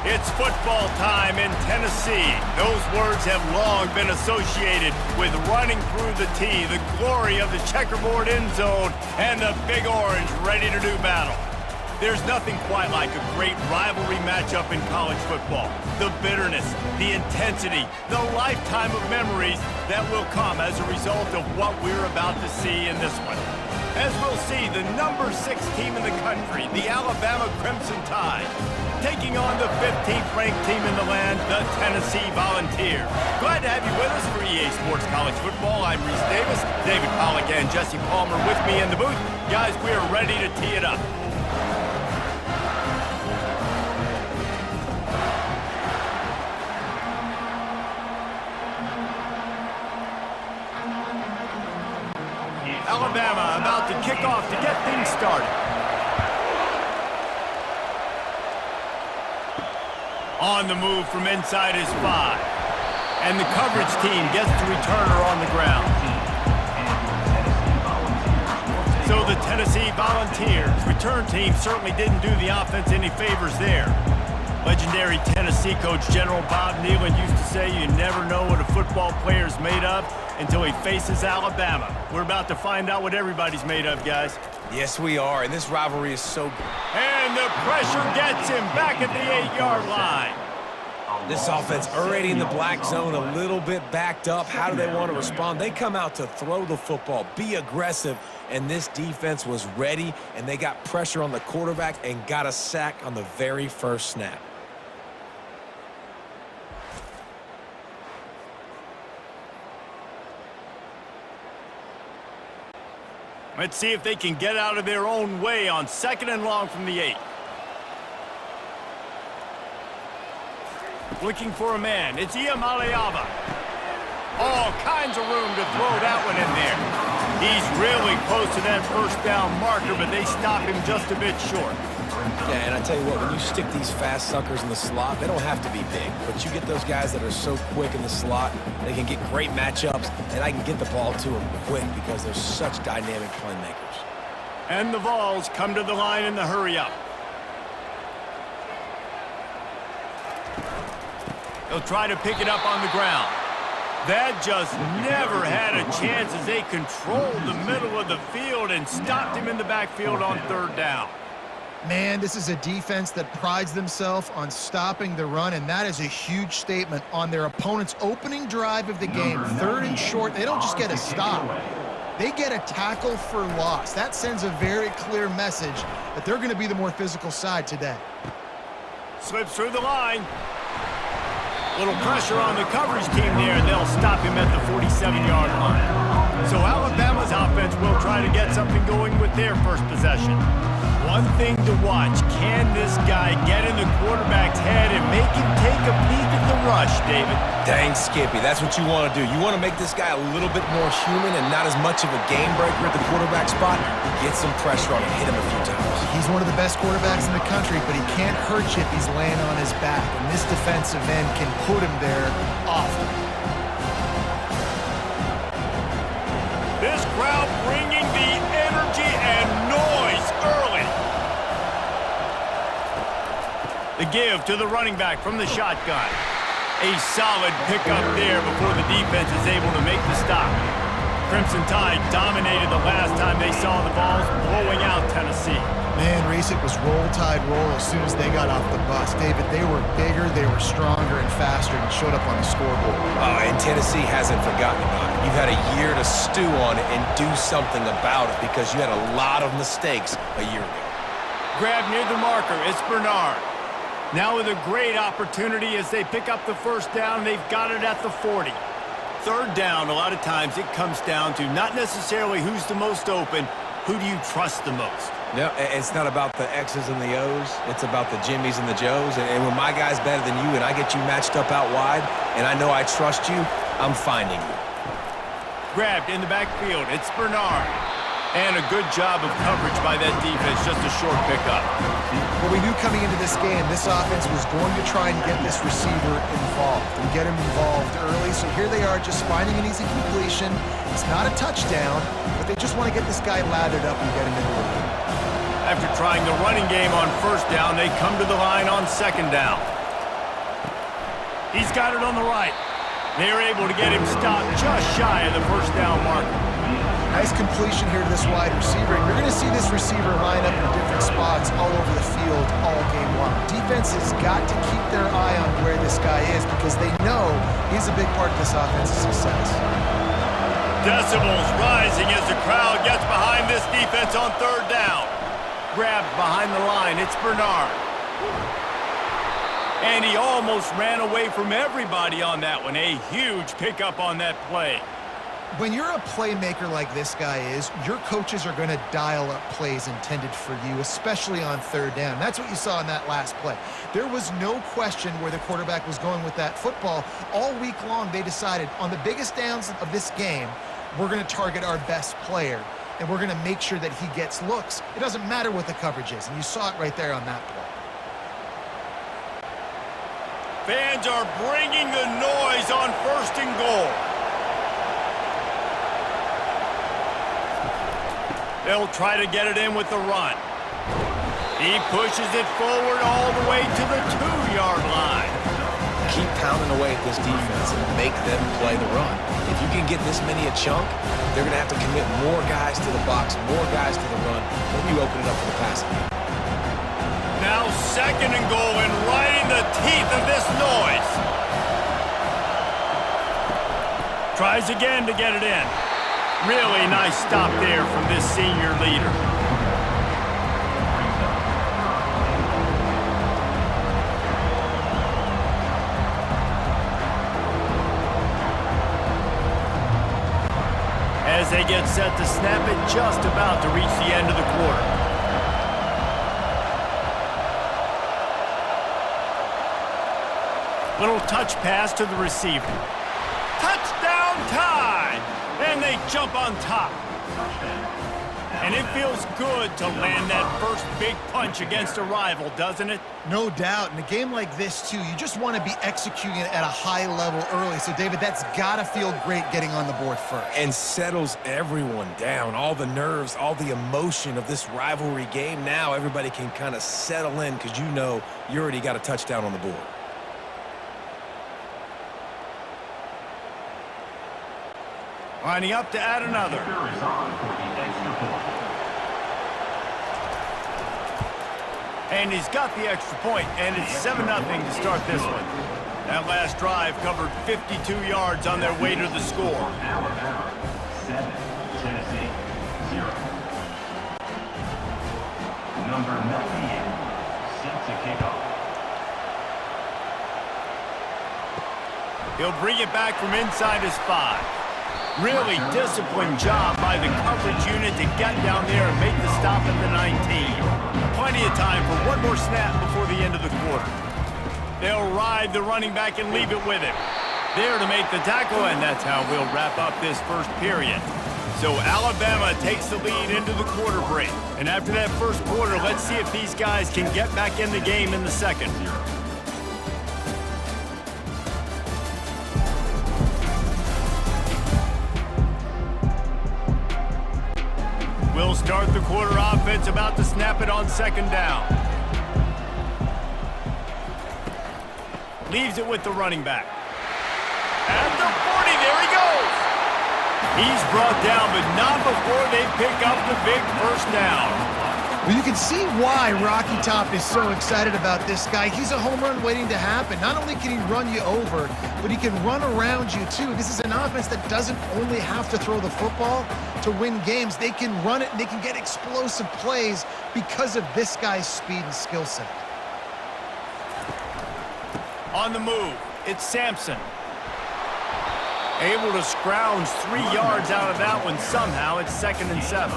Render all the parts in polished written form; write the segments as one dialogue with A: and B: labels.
A: It's football time in Tennessee. Those words have long been associated with running through the tee, the glory of the checkerboard end zone, and the Big Orange ready to do battle. There's nothing quite like a great rivalry matchup in college football. The bitterness, the intensity, the lifetime of memories that will come as a result of what we're about to see in this one. As we'll see, the number 6 team in the country, the Alabama Crimson Tide, taking on the 15th ranked team in the land, the Tennessee Volunteers. Glad to have you with us for EA Sports College Football. I'm Reese Davis, David Pollack and Jesse Palmer with me in the booth. Guys, we are ready to tee it up. Alabama about to kick off to get things started. On the move from inside his 5. And the coverage team gets the returner on the ground. So the Tennessee Volunteers return team certainly didn't do the offense any favors there. Legendary Tennessee coach General Bob Neyland used to say you never know what a football player's made of until he faces Alabama. We're about to find out what everybody's made of, guys.
B: Yes, we are, and this rivalry is so...
A: And the pressure gets him back at the 8-yard line.
B: This offense already in the black zone, a little bit backed up. How do they want to respond? They come out to throw the football, be aggressive, and this defense was ready, and they got pressure on the quarterback and got a sack on the very first snap.
A: Let's see if they can get out of their own way on 2nd and long from the 8. Looking for a man. It's Iamaleava. All kinds of room to throw that one in there. He's really close to that first down marker, but they stop him just a bit short.
B: Yeah, and I tell you what, when you stick these fast suckers in the slot, they don't have to be big, but you get those guys that are so quick in the slot, they can get great matchups, and I can get the ball to them quick because they're such dynamic playmakers.
A: And the Vols come to the line in the hurry-up. They'll try to pick it up on the ground. That just never had a chance as they controlled the middle of the field and stopped him in the backfield on 3rd down.
C: Man, this is a defense that prides themselves on stopping the run, and that is a huge statement on their opponent's opening drive of the game. 3rd and short, they don't just get a stop. They get a tackle for loss. That sends a very clear message that they're going to be the more physical side today.
A: Slips through the line. Little pressure on the coverage team there, and they'll stop him at the 47-yard line. So Alabama's offense will try to get something going with their first possession. One thing to watch, can this guy get in the quarterback's head and make him take a peek at the rush, David?
B: Dang, Skippy, that's what you want to do. You want to make this guy a little bit more human and not as much of a game breaker at the quarterback spot. Get some pressure on him, hit him a few times.
C: He's one of the best quarterbacks in the country, but he can't hurt you if he's laying on his back, and this defensive end can put him there often.
A: This crowd bringing the energy and noise early. The give to the running back from the shotgun. A solid pickup there before the defense is able to make the stop. Crimson Tide dominated the last time they saw the Vols, blowing out Tennessee.
C: Man, Reese, it was roll, tide, roll as soon as they got off the bus. David, they were bigger, they were stronger and faster, and showed up on the scoreboard.
B: And Tennessee hasn't forgotten about it. You've had a year to stew on it and do something about it because you had a lot of mistakes a year ago.
A: Grab near the marker, it's Bernard. Now with a great opportunity as they pick up the first down, they've got it at the 40. 3rd down, a lot of times it comes down to not necessarily who's the most open, who do you trust the most?
B: No, it's not about the X's and the O's. It's about the Jimmys and the Joes. And when my guy's better than you and I get you matched up out wide and I know I trust you, I'm finding you.
A: Grabbed in the backfield, it's Bernard. And a good job of coverage by that defense, just a short pickup.
C: Well, we knew coming into this game, this offense was going to try and get this receiver involved and get him involved early. So here they are just finding an easy completion. It's not a touchdown, but they just want to get this guy lathered up and get him into the lead.
A: After trying the running game on 1st down, they come to the line on 2nd down. He's got it on the right. They're able to get him stopped just shy of the first down marker.
C: Nice completion here to this wide receiver. And you're going to see this receiver line up in different spots all over the field all game long. Defense has got to keep their eye on where this guy is because they know he's a big part of this offense's success.
A: Decibels rising as the crowd gets behind this defense on third down. Grabbed behind the line. It's Bernard. And he almost ran away from everybody on that one. A huge pickup on that play.
C: When you're a playmaker like this guy is, your coaches are going to dial up plays intended for you, especially on third down. That's what you saw in that last play. There was no question where the quarterback was going with that football. All week long, they decided on the biggest downs of this game, we're going to target our best player, and we're going to make sure that he gets looks. It doesn't matter what the coverage is, and you saw it right there on that play.
A: Fans are bringing the noise on first and goal. They'll try to get it in with the run. He pushes it forward all the way to the 2-yard line.
B: Keep pounding away at this defense and make them play the run. If you can get this many a chunk, they're going to have to commit more guys to the box, more guys to the run. Then you open it up for the passing game.
A: Now second and goal and right in the teeth of this noise. Tries again to get it in. Really nice stop there from this senior leader. As they get set to snap it, just about to reach the end of the quarter. Little touch pass to the receiver. Touchdown time! And they jump on top. And it feels good to land that first big punch against a rival, doesn't it?
C: No doubt. In a game like this, too, you just want to be executing it at a high level early. So, David, that's got to feel great getting on the board first.
B: And settles everyone down. All the nerves, all the emotion of this rivalry game. Now everybody can kind of settle in because you know you already got a touchdown on the board.
A: Lining up to add another. And he's got the extra point, and it's 7-0 to start this one. That last drive covered 52 yards on their way to the score.
D: Alabama 7, Tennessee 0. Number 98 set to kick off.
A: He'll bring it back from inside his 5. Really disciplined job by the coverage unit to get down there and make the stop at the 19. Plenty of time for one more snap before the end of the quarter. They'll ride the running back and leave it with him. There to make the tackle, and that's how we'll wrap up this first period. So Alabama takes the lead into the quarter break. And after that first quarter, let's see if these guys can get back in the game in the second. We'll start the quarter offense, about to snap it on second down. Leaves it with the running back. At the 40, there he goes. He's brought down, but not before they pick up the big first down.
C: Well, you can see why Rocky Top is so excited about this guy. He's a home run waiting to happen. Not only can he run you over, but he can run around you too. This is an offense that doesn't only have to throw the football to win games. They can run it and they can get explosive plays because of this guy's speed and skill set.
A: On the move, it's Sampson. Able to scrounge 3 yards out of that one somehow. It's 2nd and 7.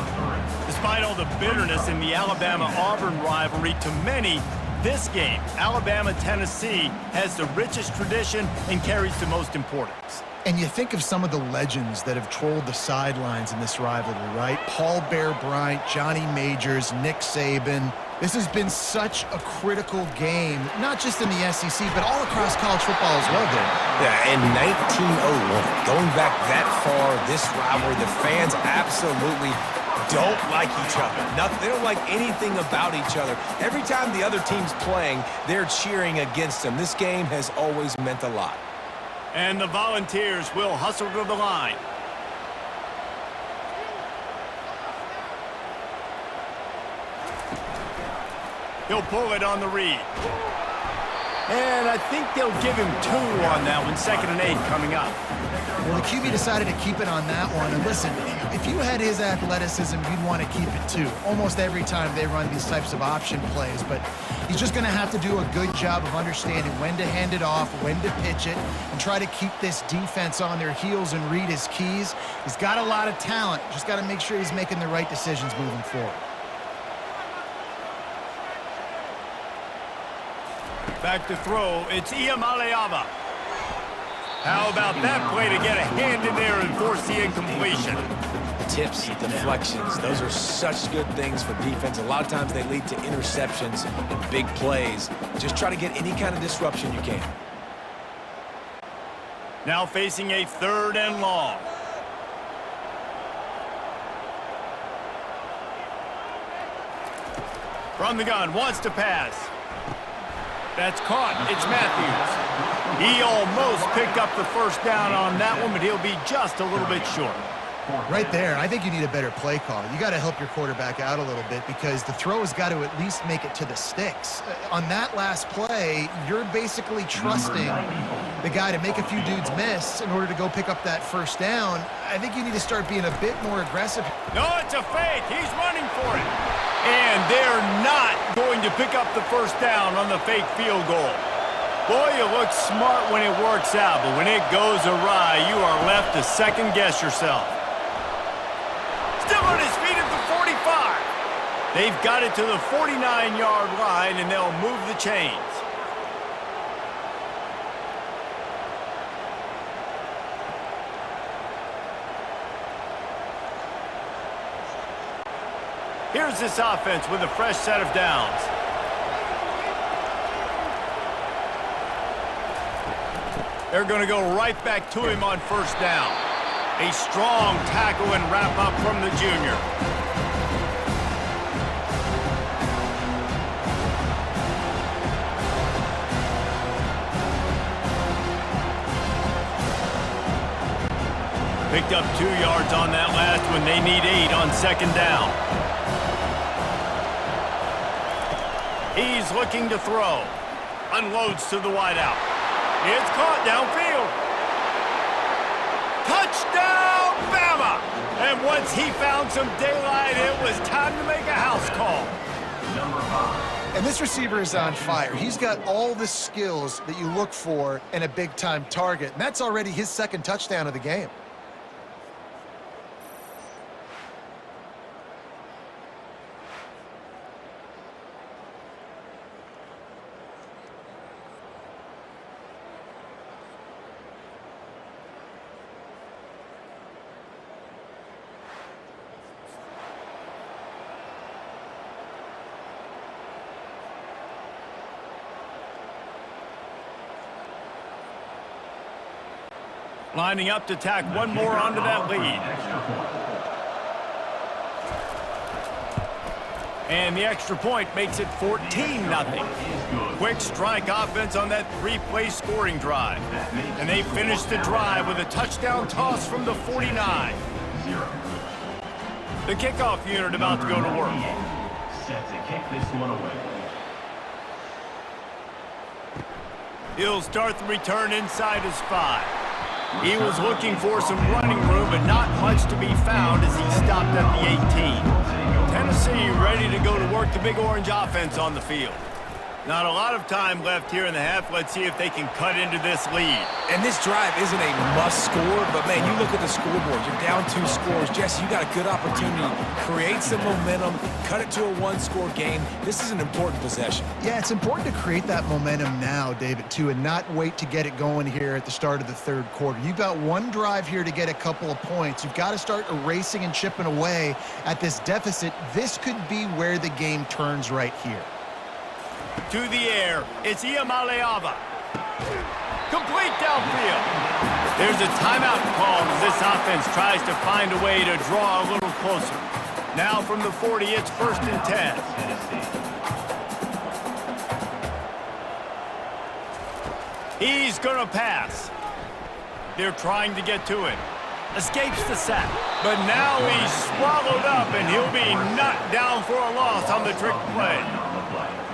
A: Despite all the bitterness in the Alabama-Auburn rivalry, to many, this game, Alabama-Tennessee, has the richest tradition and carries the most importance.
C: And you think of some of the legends that have trolled the sidelines in this rivalry, right? Paul Bear Bryant, Johnny Majors, Nick Saban. This has been such a critical game, not just in the SEC, but all across college football as well, Dave.
B: Yeah, in 1901, going back that far, this rivalry, the fans absolutely don't like each other. They don't like anything about each other. Every time the other team's playing, they're cheering against them. This game has always meant a lot.
A: And the Volunteers will hustle to the line. He'll pull it on the read. And I think they'll give him 2 on that one. 2nd and 8 coming up.
C: Well, the QB decided to keep it on that one. And listen, if you had his athleticism, you'd want to keep it too. Almost every time they run these types of option plays. But he's just going to have to do a good job of understanding when to hand it off, when to pitch it, and try to keep this defense on their heels and read his keys. He's got a lot of talent. Just got to make sure he's making the right decisions moving forward.
A: Back to throw, it's Iamaleava. How about that play to get a hand in there and force the incompletion?
B: Tips, deflections, those are such good things for defense. A lot of times they lead to interceptions and big plays. Just try to get any kind of disruption you can.
A: Now facing a 3rd and long. From the gun, wants to pass. That's caught. It's Matthews. He almost picked up the 1st down on that one, but he'll be just a little bit short.
C: Right there, I think you need a better play call. You got to help your quarterback out a little bit because the throw has got to at least make it to the sticks. On that last play, you're basically trusting the guy to make a few dudes miss in order to go pick up that 1st down. I think you need to start being a bit more aggressive.
A: No, it's a fake. He's running for it. And they're not going to pick up the 1st down on the fake field goal. Boy, you look smart when it works out, but when it goes awry, you are left to second-guess yourself. Still on his feet at the 45. They've got it to the 49-yard line, and they'll move the chains. Here's this offense with a fresh set of downs. They're going to go right back to him on 1st down. A strong tackle and wrap up from the junior. Picked up 2 yards on that last one. They need 8 on 2nd down. He's looking to throw. Unloads to the wideout. It's caught downfield. Touchdown, Bama! And once he found some daylight, it was time to make a house call.
C: And this receiver is on fire. He's got all the skills that you look for in a big-time target. And that's already his 2nd touchdown of the game.
A: Lining up to tack one more onto that lead. And the extra point makes it 14-0. Quick strike offense on that 3-play scoring drive. And they finish the drive with a touchdown toss from the 49. The kickoff unit about to go to work.
D: Set to kick this one away.
A: He'll start the return inside his 5. He was looking for some running room, but not much to be found as he stopped at the 18. Tennessee ready to go to work the Big Orange offense on the field. Not a lot of time left here in the half. Let's see if they can cut into this lead.
B: And this drive isn't a must score, but man, you look at the scoreboard. You're down 2 scores. Jesse, you got a good opportunity. Create some momentum. Cut it to a 1-score game. This is an important possession.
C: Yeah, it's important to create that momentum now, David, too, and not wait to get it going here at the start of the 3rd quarter. You've got 1 drive here to get a couple of points. You've got to start erasing and chipping away at this deficit. This could be where the game turns right here.
A: To the air, it's Iamaleava. Complete downfield. There's a timeout call as this offense tries to find a way to draw a little closer. Now from the 40, it's 1st and 10. He's going to pass. They're trying to get to him. Escapes the sack. But now he's swallowed up, and he'll be knocked down for a loss on the trick play.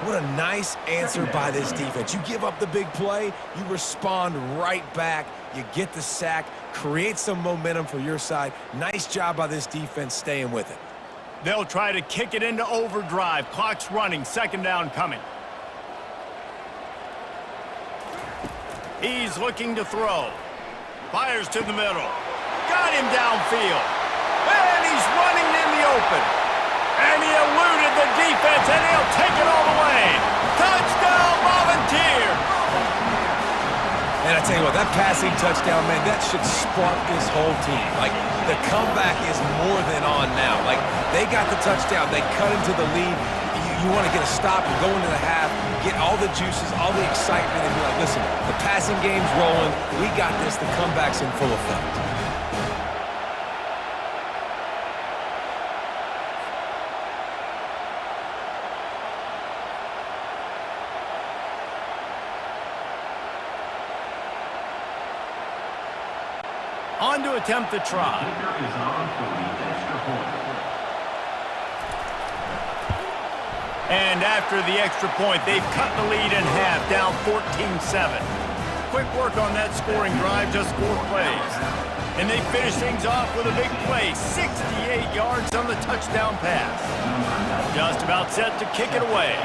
B: What a nice answer by this defense. You give up the big play, you respond right back, you get the sack, create some momentum for your side. Nice job by this defense staying with it.
A: They'll try to kick it into overdrive. Clock's running, 2nd down coming. He's looking to throw. Fires to the middle. Got him downfield. And he's running in the open. And he eluded the defense, and he'll take it all the way. Touchdown, Volunteers!
B: And I tell you what, that passing touchdown, man, that should spark this whole team. Like, the comeback is more than on now. Like, they got the touchdown. They cut into the lead. You want to get a stop and go into the half, get all the juices, all the excitement, and be like, listen, the passing game's rolling. We got this. The comeback's in full effect.
A: On to attempt the try. And after the extra point, they've cut the lead in half, down 14-7. Quick work on that scoring drive, just 4 plays. And they finish things off with a big play, 68 yards on the touchdown pass. Just about set to kick it away.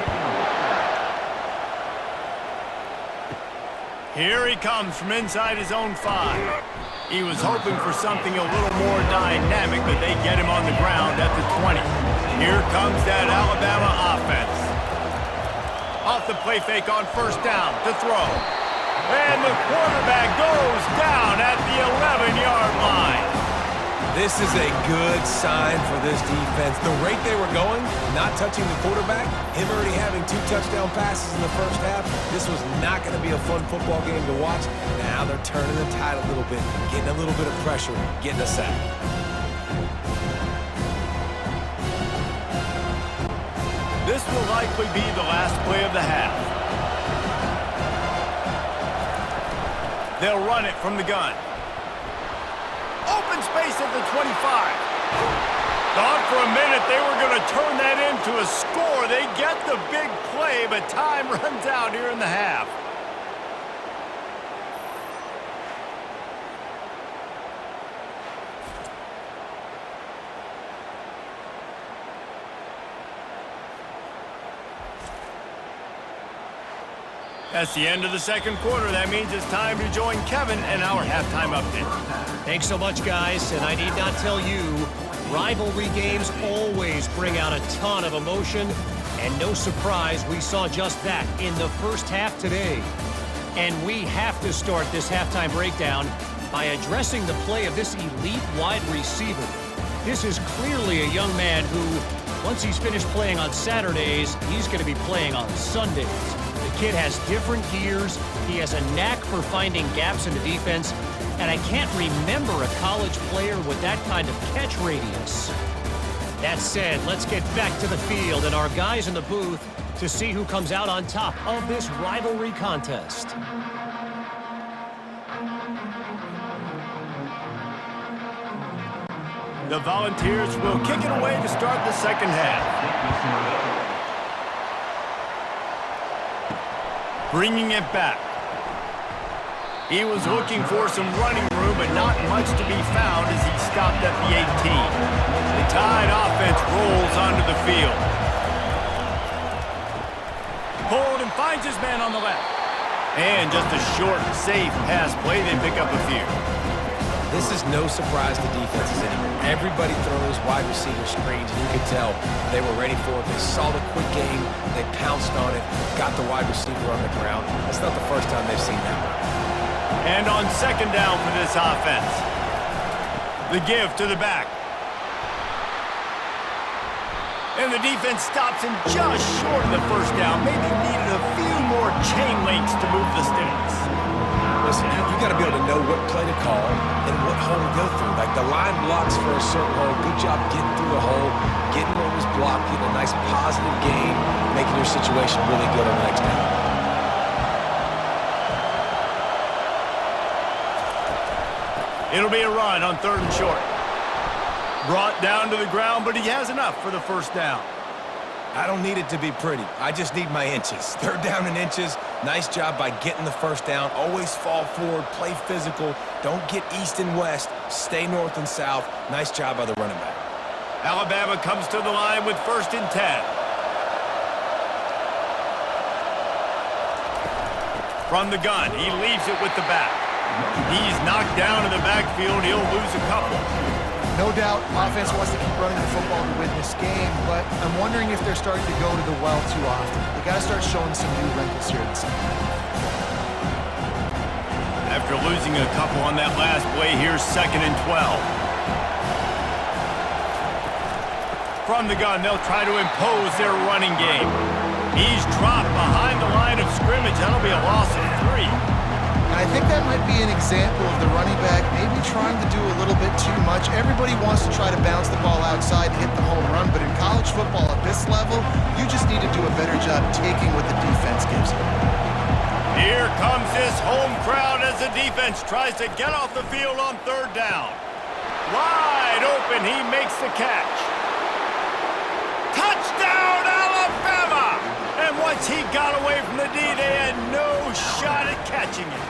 A: Here he comes from inside his own 5. He was hoping for something a little more dynamic, but they get him on the ground at the 20. Here comes that Alabama offense. Off the play fake on 1st down to throw. And the quarterback goes down at the 11-yard line.
B: This is a good sign for this defense. The rate they were going, not touching the quarterback, him already having 2 touchdown passes in the first half, this was not going to be a fun football game to watch. Now they're turning the tide a little bit, getting a little bit of pressure, getting a sack.
A: This will likely be the last play of the half. They'll run it from the gun. Open space at the 25. Thought for a minute they were going to turn that into a score. They get the big play, but time runs out here in the half. That's the end of the 2nd quarter. That means it's time to join Kevin and our halftime update.
E: Thanks so much, guys, and I need not tell you, rivalry games always bring out a ton of emotion, and no surprise, we saw just that in the first half today. And we have to start this halftime breakdown by addressing the play of this elite wide receiver. This is clearly a young man who, once he's finished playing on Saturdays, he's going to be playing on Sundays. The kid has different gears, he has a knack for finding gaps in the defense, and I can't remember a college player with that kind of catch radius. That said, let's get back to the field and our guys in the booth to see who comes out on top of this rivalry contest.
A: The Volunteers will kick it away to start the 2nd half. Bringing it back. He was looking for some running room, but not much to be found as he stopped at the 18. The Tide offense rolls onto the field. Pulled and finds his man on the left. And just a short, safe pass play, they pick up a few.
B: This is no surprise to defenses anymore. Everybody throws wide receiver screens, and you could tell they were ready for it. They saw the quick game, they pounced on it, got the wide receiver on the ground. That's not the first time they've seen that one.
A: And on 2nd down for this offense, the give to the back. And the defense stops him just short of the 1st down. Maybe needed a few more chain links to move the sticks.
B: Listen, you got to be able to know what play to call and what hole to go through. Like the line blocks for a certain hole. Good job getting through the hole, getting what was blocked, getting a nice positive gain, making your situation really good on the next down.
A: It'll be a run on 3rd and short. Brought down to the ground, but he has enough for the first down.
B: I don't need it to be pretty. I just need my inches. 3rd down in inches. Nice job by getting the first down. Always fall forward, play physical. Don't get east and west. Stay north and south. Nice job by the running back.
A: Alabama comes to the line with 1st and 10. From the gun, he leaves it with the back. He's knocked down in the backfield. He'll lose a couple.
C: No doubt, offense wants to keep running the football to win this game, but I'm wondering if they're starting to go to the well too often. They got to start showing some new wrinkles here in the second half.
A: After losing a couple on that last play, here's 2nd and 12. From the gun, they'll try to impose their running game. He's dropped behind the line of scrimmage. That'll be a loss of 3.
C: And I think that might be an example of the running back maybe trying to do a little bit too much. Everybody wants to try to bounce the ball outside and hit the home run, but in college football at this level, you just need to do a better job taking what the defense gives you.
A: Here comes this home crowd as the defense tries to get off the field on 3rd down. Wide open, he makes the catch. Touchdown, Alabama! And once he got away from the D, they had no shot at catching it.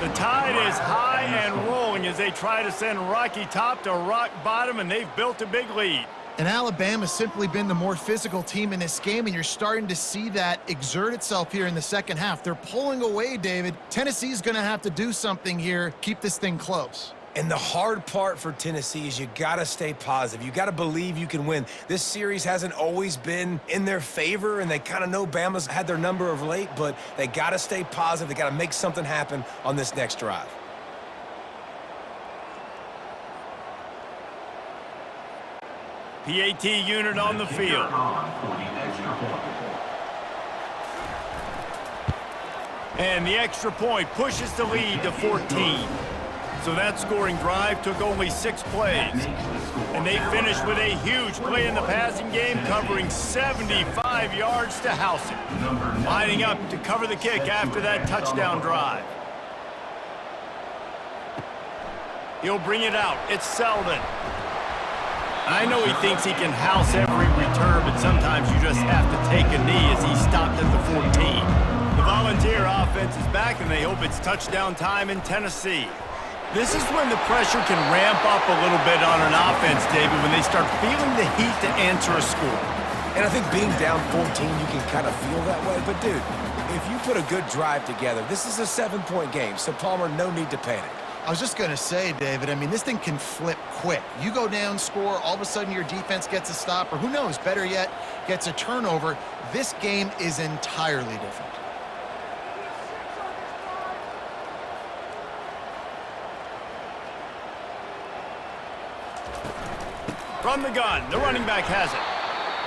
A: The tide is high and rolling as they try to send Rocky Top to rock bottom, and they've built a big lead.
C: And Alabama's simply been the more physical team in this game, and you're starting to see that exert itself here in the second half. They're pulling away, David. Tennessee's going to have to do something here, keep this thing close.
B: And the hard part for Tennessee is you got to stay positive. You got to believe you can win. This series hasn't always been in their favor, and they kind of know Bama's had their number of late, but they got to stay positive. They got to make something happen on this next drive.
A: PAT unit on the field. And the extra point pushes the lead to 14. So that scoring drive took only 6 plays. And they finished with a huge play in the passing game, covering 75 yards to house it. Lining up to cover the kick after that touchdown drive. He'll bring it out. It's Selden. I know he thinks he can house every return, but sometimes you just have to take a knee as he stopped at the 14. The Volunteer offense is back, and they hope it's touchdown time in Tennessee. This is when the pressure can ramp up a little bit on an offense, David, when they start feeling the heat to answer a score.
B: And I think being down 14, you can kind of feel that way. But, dude, if you put a good drive together, this is a 7-point game, so, Palmer, no need to panic.
C: I was just going to say, David, I mean, this thing can flip quick. You go down, score, all of a sudden your defense gets a stop, or who knows, better yet, gets a turnover. This game is entirely different.
A: From the gun, the running back has it.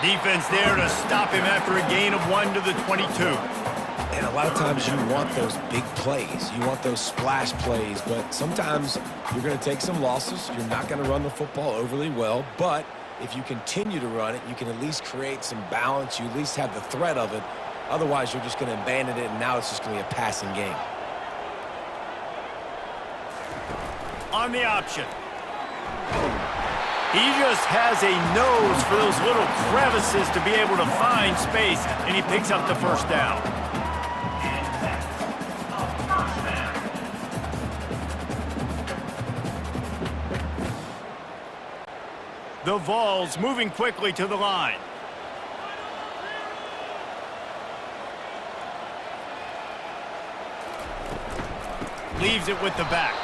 A: Defense there to stop him after a gain of 1 to the 22.
B: And a lot of times you want those big plays. You want those splash plays, but sometimes you're going to take some losses. You're not going to run the football overly well, but if you continue to run it, you can at least create some balance. You at least have the threat of it. Otherwise, you're just going to abandon it, and now it's just going to be a passing game.
A: On the option. He just has a nose for those little crevices to be able to find space, and he picks up the first down. The Vols moving quickly to the line. Leaves it with the back.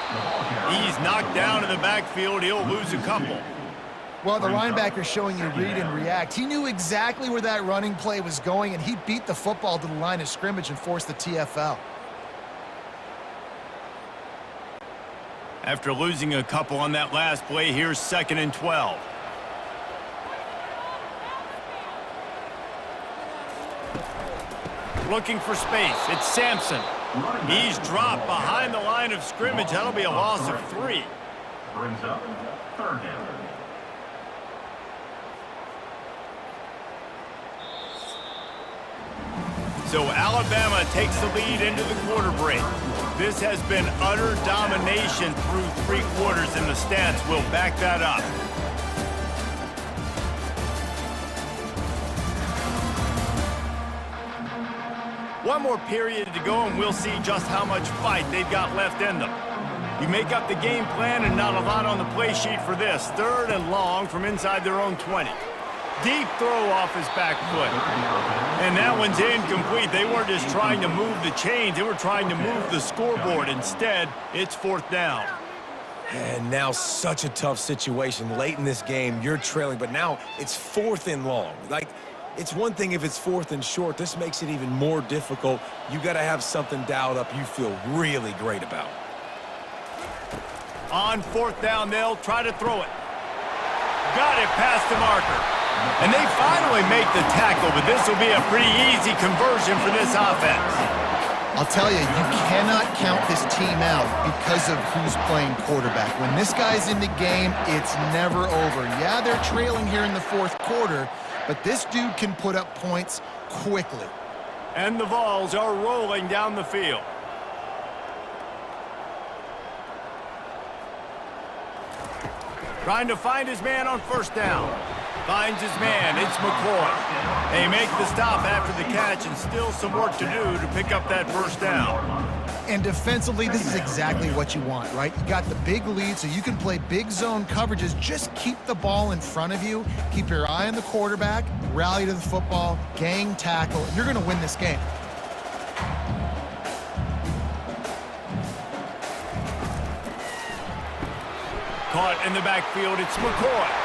A: He's knocked down in the backfield. He'll lose a couple.
C: Well, the linebacker showing you read and react. He knew exactly where that running play was going, and he beat the football to the line of scrimmage and forced the TFL.
A: After losing a couple on that last play, here's 2nd and 12. Looking for space. It's Sampson. He's dropped behind the line of scrimmage. That'll be a loss of 3.
D: Brings up third down.
A: So Alabama takes the lead into the quarter break. This has been utter domination through 3 quarters, and the stats will back that up. One more period to go, and we'll see just how much fight they've got left in them. You make up the game plan, and not a lot on the play sheet for this. 3rd and long from inside their own 20. Deep throw off his back foot. And that one's incomplete. They weren't just trying to move the chains. They were trying to move the scoreboard. Instead, it's 4th down.
B: And now such a tough situation. Late in this game, you're trailing, but now it's 4th and long. Like, it's one thing if it's 4th and short. This makes it even more difficult. You got to have something dialed up you feel really great about.
A: On 4th down, they'll try to throw it. Got it past the marker. And they finally make the tackle, but this will be a pretty easy conversion for this offense.
C: I'll tell you, you cannot count this team out because of who's playing quarterback. When this guy's in the game, it's never over. Yeah, they're trailing here in the 4th quarter, but this dude can put up points quickly.
A: And the Vols are rolling down the field. Trying to find his man on 1st down. Finds his man. It's McCoy. They make the stop after the catch, and still some work to do to pick up that 1st down.
C: And defensively, this is exactly what you want, right? You got the big lead, so you can play big zone coverages. Just keep the ball in front of you. Keep your eye on the quarterback. Rally to the football. Gang tackle. You're going to win this game.
A: Caught in the backfield, it's McCoy.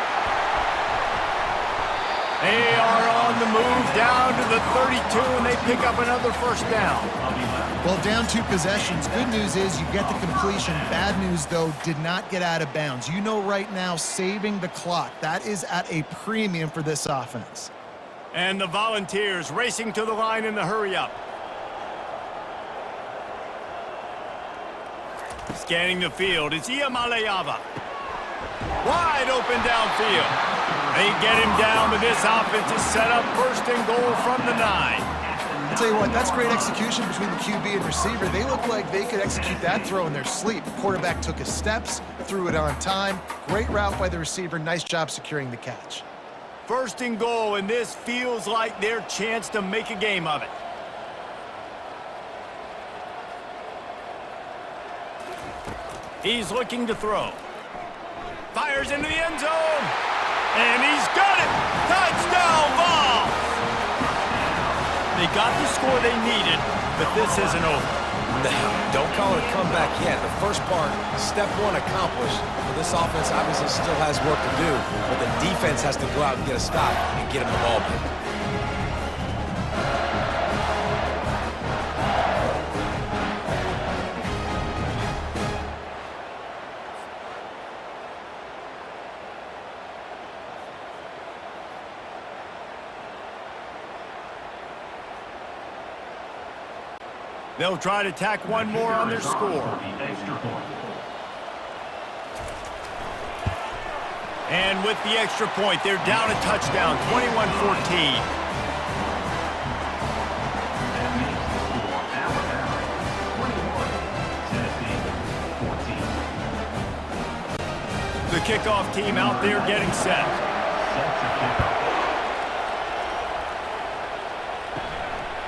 A: They are on the move down to the 32, and they pick up another 1st down.
C: Well, down 2 possessions. Good news is you get the completion. Bad news, though, did not get out of bounds. You know right now, saving the clock. That is at a premium for this offense.
A: And the Volunteers racing to the line in the hurry-up. Scanning the field, it's Iamaleava. Wide open downfield. They get him down, but this offense is set up 1st and goal from the 9.
C: I'll tell you what, that's great execution between the QB and receiver. They look like they could execute that throw in their sleep. Quarterback took his steps, threw it on time. Great route by the receiver. Nice job securing the catch.
A: 1st and goal, and this feels like their chance to make a game of it. He's looking to throw. Fires into the end zone. And he's got it! Touchdown, Vols! They got the score they needed, but this isn't over.
B: No, don't call it a comeback yet. The first part, step 1 accomplished. But this offense obviously still has work to do, but the defense has to go out and get a stop and get him the ball back.
A: They'll try to tack one more on their score. And with the extra point, they're down a touchdown, 21-14. The kickoff team out there getting set.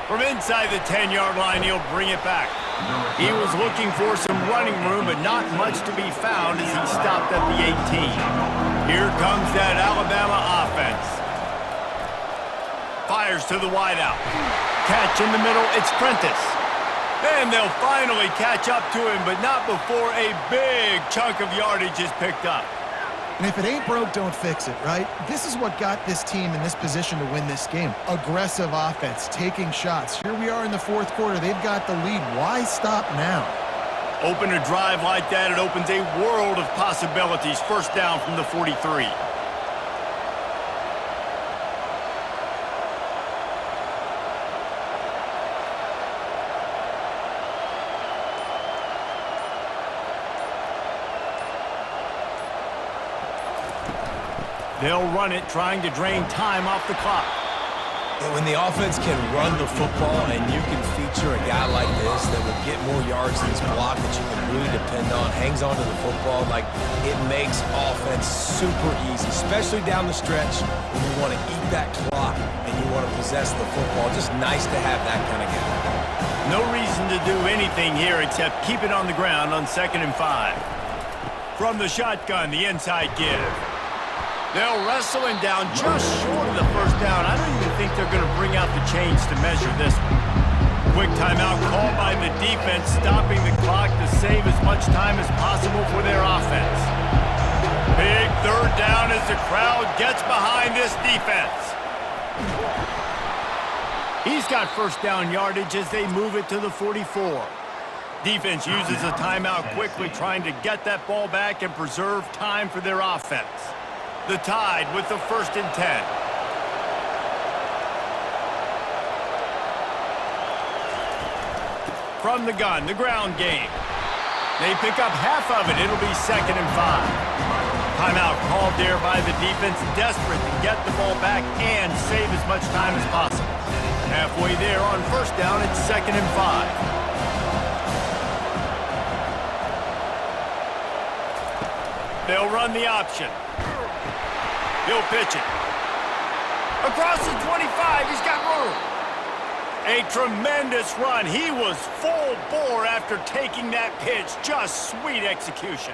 A: From inside the 10-yard line, he'll bring it back. He was looking for some running room, but not much to be found as he stopped at the 18. Here comes that Alabama offense. Fires to the wideout. Catch in the middle, it's Prentice. And they'll finally catch up to him, but not before a big chunk of yardage is picked up.
C: And if it ain't broke, don't fix it, right? This is what got this team in this position to win this game. Aggressive offense, taking shots. Here we are in the 4th quarter. They've got the lead. Why stop now?
A: Open a drive like that, it opens a world of possibilities. 1st down from the 43. They'll run it, trying to drain time off the clock.
B: And when the offense can run the football and you can feature a guy like this that will get more yards in his block that you can really depend on, hangs onto the football, like it makes offense super easy, especially down the stretch when you want to eat that clock and you want to possess the football. Just nice to have that kind of guy.
A: No reason to do anything here except keep it on the ground on 2nd and 5. From the shotgun, the inside give. They'll wrestle him down just short of the first down. I don't even think they're going to bring out the chains to measure this one. Quick timeout called by the defense, stopping the clock to save as much time as possible for their offense. Big 3rd down as the crowd gets behind this defense. He's got 1st down yardage as they move it to the 44. Defense uses a timeout quickly, trying to get that ball back and preserve time for their offense. The Tide with the 1st and 10. From the gun, the ground game. They pick up half of it. It'll be 2nd and 5. Timeout called there by the defense, desperate to get the ball back and save as much time as possible. Halfway there on 1st down, it's 2nd and 5. They'll run the option. He'll pitch it. Across the 25, he's got room. A tremendous run. He was full bore after taking that pitch. Just sweet execution.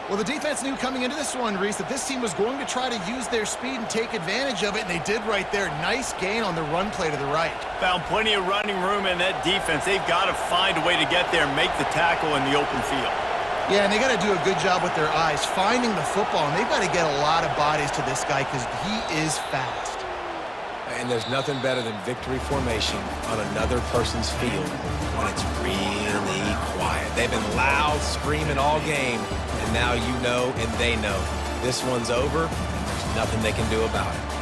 C: Well, the defense knew coming into this one, Reese, that this team was going to try to use their speed and take advantage of it, and they did right there. Nice gain on the run play to the right.
A: Found plenty of running room in that defense. They've got to find a way to get there and make the tackle in the open field.
C: Yeah, and they got to do a good job with their eyes, finding the football, and they've got to get a lot of bodies to this guy because he is fast.
B: And there's nothing better than victory formation on another person's field when it's really quiet. They've been loud, screaming all game, and now you know and they know this one's over, and there's nothing they can do about it.